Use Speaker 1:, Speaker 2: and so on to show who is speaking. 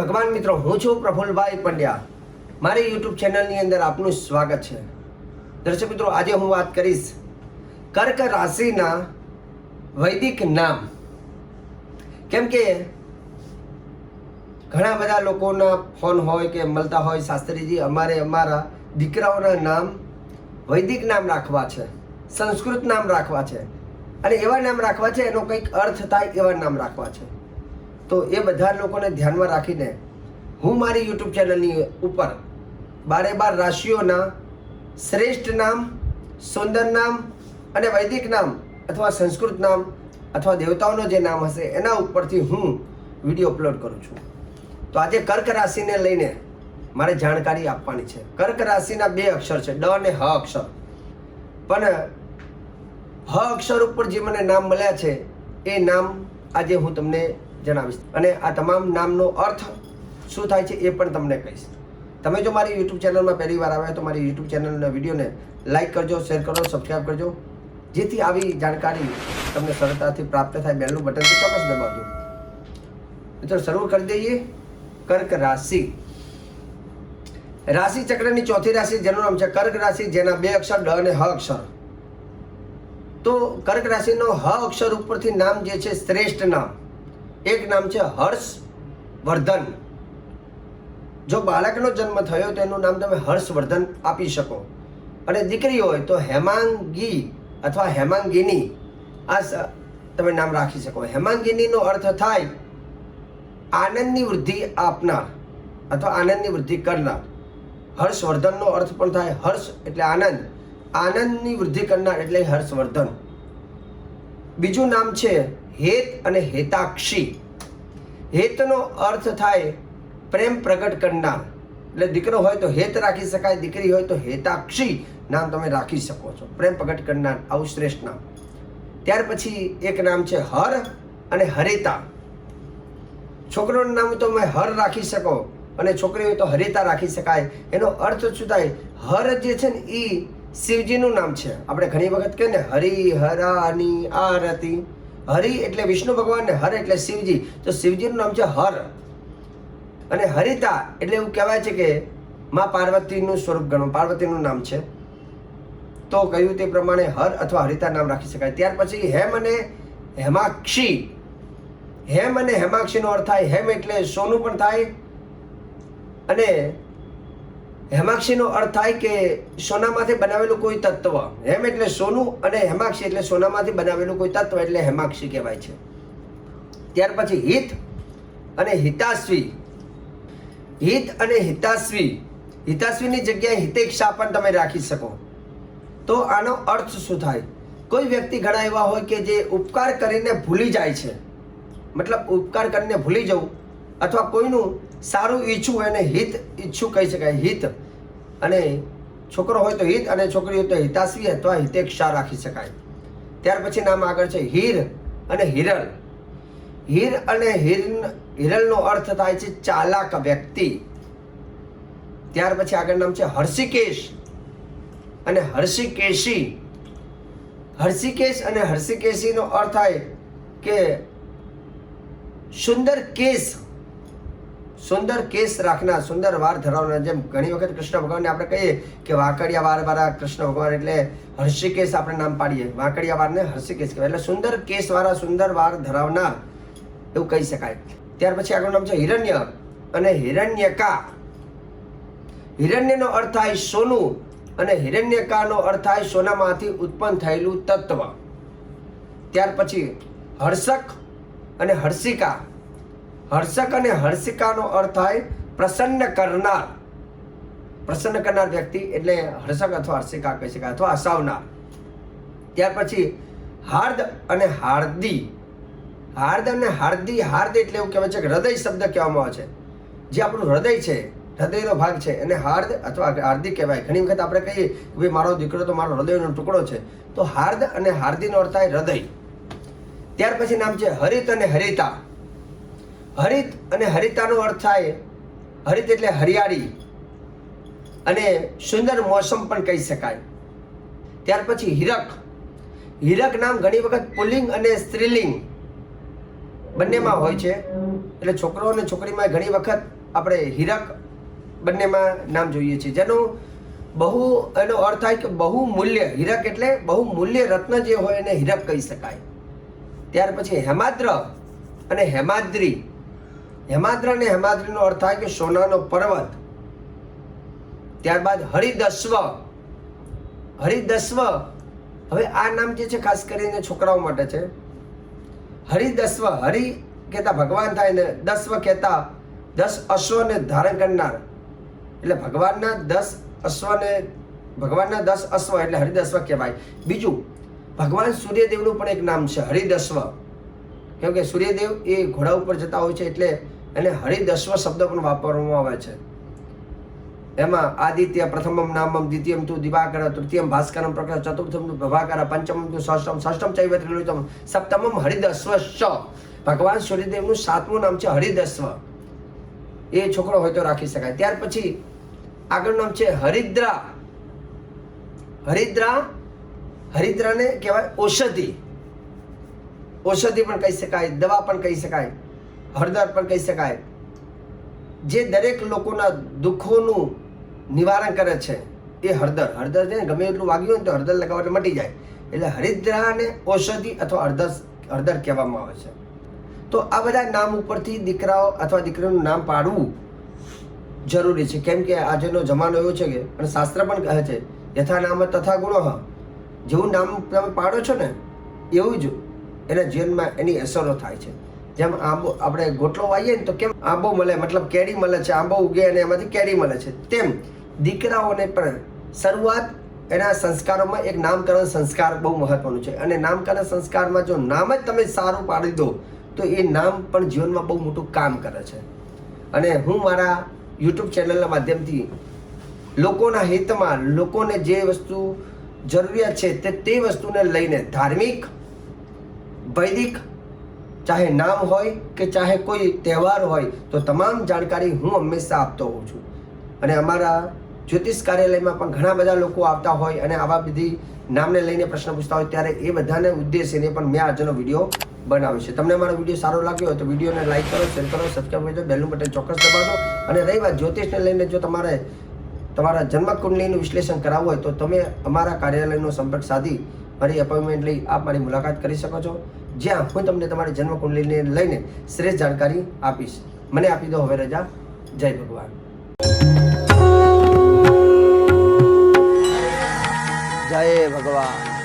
Speaker 1: ભગવાન મિત્રો, હું છું પ્રફુલભાઈ પંડ્યા. મારી યુટ્યુબ ચેનલની અંદર આપનું સ્વાગત છે. દર્શક મિત્રો, આજે હું વાત કરીશ કર્ક રાશિના વૈદિક નામ. કેમ કે ઘણા બધા લોકોના ફોન હોય કે મળતા હોય, શાસ્ત્રીજી અમારે અમારા દીકરાઓના નામ વૈદિક નામ રાખવા છે, સંસ્કૃત નામ રાખવા છે, અને એવા નામ રાખવા છે એનો કંઈક અર્થ થાય એવા નામ રાખવા છે. તો એ બધા લોકોને ધ્યાનમાં રાખીને હું મારી યુટ્યુબ ચેનલની ઉપર 12 રાશિઓના શ્રેષ્ઠ નામ, સુંદર નામ અને વૈદિક નામ અથવા સંસ્કૃત નામ અથવા દેવતાઓનો જે નામ હશે એના ઉપરથી હું વિડીયો અપલોડ કરું છું. તો આજે કર્ક રાશિને લઈને મારે જાણકારી આપવાની છે. કર્ક રાશિના 2 અક્ષર છે, ડ અને હ અક્ષર. પણ હ અક્ષર ઉપર જે મને નામ મળ્યા છે એ નામ આજે હું તમને જણાવીશ, અને આ તમામ નામનો અર્થ શું થાય છે એ પણ તમને કહીશ. તમે જો મારી યુટ્યુબ ચેનલમાં પહેલી વાર આવ્યા તો મારી યુટ્યુબ ચેનલના વિડીયોને લાઇક કરજો, શેર કરજો, સબસ્ક્રાઈબ કરજો, જેથી આવી જાણકારી તમને સરળતાથી પ્રાપ્ત થાય. બેલનું બટન તો ચોક્કસ દબાવજો. મિત્રો, શરૂ કરી દઈએ. કર્ક રાશિ, રાશિ ચક્રની ચોથી રાશિ જેનું નામ છે કર્ક રાશિ, જેના 2 અક્ષર ડ અને હ અક્ષર. તો કર્ક રાશિનો હ અક્ષર ઉપરથી નામ જે છે શ્રેષ્ઠ નામ, એક નામ છે હર્ષવર્ધન. જો બાળકનો જન્મ થયો તો એનું નામ તમે હર્ષવર્ધન આપી શકો, અને દીકરી હોય તો હેમાંગી અથવા હેમાંગિની આ તમે નામ રાખી શકો. હેમાંગિનીનો અર્થ થાય આનંદની વૃદ્ધિ આપનાર અથવા આનંદની વૃદ્ધિ કરનાર. હર્ષવર્ધનનો અર્થ પણ થાય હર્ષ એટલે આનંદ, આનંદની વૃદ્ધિ કરનાર એટલે હર્ષવર્ધન. બીજું નામ છે હેત અને હેતાક્ષી. હેતનો અર્થ થાય પ્રેમ પ્રગટ કરનાર, એટલે દીકરો હોય તો હેત રાખી શકાય, દીકરી હોય તો હેતાક્ષી નામ તમે રાખી શકો છો, પ્રેમ પ્રગટ કરનાર. આવું શ્રેષ્ઠ નામ. ત્યાર પછી એક નામ છે હર અને હરિતા. છોકરોનું નામ તો તમે હર રાખી શકો અને છોકરી હોય તો હરિતા રાખી શકાય. એનો અર્થ શું થાય? હર જે છે ને એ શિવજીનું નામ છે. આપણે ઘણી વખત કહીએ ને હરિ હરાની આરતી. હરિ એટલે વિષ્ણુ ભગવાન ને હર એટલે શિવજી. તો શિવજીનું નામ છે હર. અને હરિતા એટલે એવું કહેવાય છે કે માં પાર્વતીનું સ્વરૂપ ગણો, પાર્વતીનું નામ છે. તો કહ્યું તે પ્રમાણે હર અથવા હરિતા નામ રાખી શકાય. ત્યાર પછી હેમ અને હેમાક્ષી. હેમ અને હેમાક્ષીનો અર્થ થાય હેમ એટલે સોનું પણ થાય, અને હેમાક્ષીનો અર્થ થાય કે સોનામાંથી બનાવેલું કોઈ તત્વ. હેમ એટલે સોનું અને હેમાક્ષી એટલે સોનામાંથી બનાવેલું કોઈ તત્વ, એટલે હેમાક્ષી કહેવાય છે. ત્યાર પછી હિત અને હિતાશ્વી. હિત અને હિતાશ્વી, હિતાશ્વીની જગ્યાએ હિતેક્ષા પણ તમે રાખી શકો. તો આનો અર્થ શું થાય? કોઈ વ્યક્તિ ઘણા એવા હોય કે જે ઉપકાર કરીને ભૂલી જાય છે, મતલબ ઉપકાર કરીને ભૂલી જવું અથવા કોઈનું સારું ઈચ્છવું એને હિત ઈચ્છું કહી શકાય, હિત. અને છોકરો હોય તો હિત અને છોકરી હોય તો હિતાશ્વી અથવા હિતેક્ષા રાખી શકાય. ત્યાર પછી નામ આગળ છે હીર અને હિરલ. હીર અને હિરલનો અર્થ થાય છે ચાલાક વ્યક્તિ. ત્યાર પછી આગળ નામ છે હર્ષિકેશ અને હર્ષિકેશી. હર્ષિકેશ અને હર્ષિકેશીનો અર્થ થાય કે સુંદર કેસ, સુંદર કેસ રાખનાર, સુંદર વાળ ધરાવનાર. જેમ ઘણી વખત કૃષ્ણ ભગવાનને આપણે કહીએ કે વાંકડિયા વાળવાળા કૃષ્ણ ભગવાન, એટલે હર્ષિકેશ આપણે નામ પાડીએ. વાંકડિયા વાળને હર્ષિકેશ કહેવાય, એટલે સુંદર કેસ વાળા, સુંદર વાળ ધરાવનાર એવું કહી શકાય. ત્યાર પછી આગળ નામ છે હિરણ્ય અને હિરણ્યકા. હિરણ્યનો અર્થ થાય સોનું અને હિરણ્યકાનો અર્થ થાય સોનામાંથી ઉત્પન્ન થયેલું તત્વ. ત્યાર પછી હર્ષક અને હર્ષિકા. હર્ષક અને હર્ષિકાનો અર્થ થાય પ્રસન્ન કરનાર. પ્રસન્ન કરનાર વ્યક્તિ એટલે હર્ષક અથવા હર્ષિકા કહી શકાય, અથવા હસાવનાર. ત્યાર પછી હાર્દ અને હાર્દી. હાર્દ અને હાર્દી. હાર્દ એટલે એવું કહેવાય છે કે હૃદય શબ્દ કહેવામાં આવે છે, જે આપણું હૃદય છે, હૃદયનો ભાગ છે, અને હાર્દ અથવા હાર્દી કહેવાય. ઘણી વખત આપણે કહીએ કે ભાઈ મારો દીકરો તો મારો હૃદયનો ટુકડો છે, તો હાર્દ અને હાર્દીનો અર્થ થાય હૃદય. ત્યાર પછી નામ છે હરિત અને હરિતા. હરિત અને હરિતાનો અર્થ થાય હરિત એટલે હરિયાળી અને સુંદર મોસમ પણ કહી શકાય. ત્યાર પછી હીરક. હીરક નામ ઘણી વખત પુલ્લિંગ અને સ્ત્રીલિંગ બંનેમાં હોય છે. એટલે છોકરો અને છોકરીમાં ઘણી વખત આપણે હીરક બંનેમાં નામ જોઈએ છીએ, જેનું બહુ એનો અર્થ થાય કે બહુ મૂલ્ય, હીરક એટલે બહુ મૂલ્ય રત્ન જે હોય એને હીરક કહી શકાય. ત્યાર પછી હેમાદ્ર અને હેમાદ્રી. હેમાદ્ર અને હેમાદ્રીનો અર્થ થાય કે સોનાનો પર્વત. ત્યારબાદ હરિદસ્વ. હરિદસ્વ, હવે આ નામ જે છે ખાસ કરીને છોકરાઓ માટે છે. હરિદસ્વ, હરિ કહેતા ભગવાન થાય ને દસ્વ કહેતા 10 અશ્વને ધારણ કરનાર, એટલે ભગવાનના 10 અશ્વને, ભગવાનના 10 અશ્વ એટલે હરિદસ્વ કહેવાય. બીજું ભગવાન સૂર્યદેવનું પણ એક નામ છે હરિદસ્વ, કેમ કે સૂર્યદેવ એ ઘોડા ઉપર જતા હોય છે એટલે એને હરિદસ્વ શબ્દ પણ વાપરવામાં આવે છે. એમાં આદિત્ય પ્રથમમ નામમ દ્વિતીયમ તુ દિવાકર તૃતીયમ ભાસ્કરમ પ્રકાશ ચતુર્થમ તુ પ્રભાકર પંચમમ તુ ષષ્ઠમ ષષ્ઠમ ચૈવ ત્રિલોચમ સપ્તમમ હરિદસ્વ. ભગવાન સૂર્યદેવનું 7મું નામ છે હરિદસ્વ. એ છોકરો હોય તો રાખી શકાય. ત્યાર પછી આગળનું નામ છે હરિદ્રા. હરિદ્રા, હરિદ્રાને કહેવાય ઔષધિ. ઔષધિ પણ કહી શકાય, દવા પણ કહી શકાય, હળદર પણ કહી શકાય, જે દરેક લોકોના દુઃખોનું નિવારણ કરે છે એ હળદર. હળદર છે ને ગમે એટલું વાગ્યું હોય તો હળદર લગાવો એટલે મટી જાય, એટલે હરિદ્રાને ઔષધિ અથવા હળદર કહેવામાં આવે છે. તો આ બધા નામ ઉપરથી દીકરાઓ અથવા દીકરીનું નામ પાડવું જરૂરી છે, કેમ કે આજનો જમાનો એવો છે કે, અને શાસ્ત્ર પણ કહે છે યથા નામ તથા ગુણઃ. જેવું નામ તમે પાડો છો ને એવું જ એના જીવનમાં એની અસરો થાય છે. જેમ આંબો, આપણે ગોટલો વાવીએ ને તો કેમ આંબો મળે, મતલબ કેરી મળે છે, આંબો ઉગે અને એમાંથી કેરી મળે છે, તેમ દીકરાઓને પણ શરૂઆત એના સંસ્કારોમાં એક નામકરણ સંસ્કાર બહુ મહત્વનું છે. અને નામકરણ સંસ્કારમાં જો નામ જ તમે સારું પાડી દો તો એ નામ પણ જીવનમાં બહુ મોટું કામ કરે છે. અને હું મારા યુટ્યુબ ચેનલના માધ્યમથી લોકોના હિતમાં, લોકોને જે વસ્તુ જરૂરિયાત છે તે વસ્તુને લઈને ધાર્મિક, વૈદિક, ચાહે નામ હોય કે ચાહે કોઈ તહેવાર હોય તો તમામ જાણકારી હું હંમેશા આપતો હોઉં છું. અને અમારા જ્યોતિષ કાર્યાલયમાં પણ ઘણા બધા લોકો આવતા હોય અને આવા બધી નામને લઈને પ્રશ્ન પૂછતા હોય, ત્યારે એ બધાને ઉદ્દેશીને પણ મેં આજનો વિડીયો બનાવ્યો છે. તમને મારો વિડીયો સારો લાગ્યો હોય તો વિડીયોને લાઈક કરો, શેર કરો, સબસ્ક્રાઈબ કરજો, બેલનું બટન ચોક્કસ દબાવજો. અને રહી વાત જ્યોતિષને લઈને, જો તમારે તમારા જન્મકુંડલીનું વિશ્લેષણ કરાવવું હોય તો તમે અમારા કાર્યાલયનો સંપર્ક સાધી મારી એપોઇન્ટમેન્ટ લઈ આપ મારી મુલાકાત કરી શકો છો, જ્યાં હું તમને તમારી જન્મકુંડલીને લઈને શ્રેષ્ઠ જાણકારી આપીશ. મને આપી દો હવે રજા. જય ભગવાન. જય ભગવાન.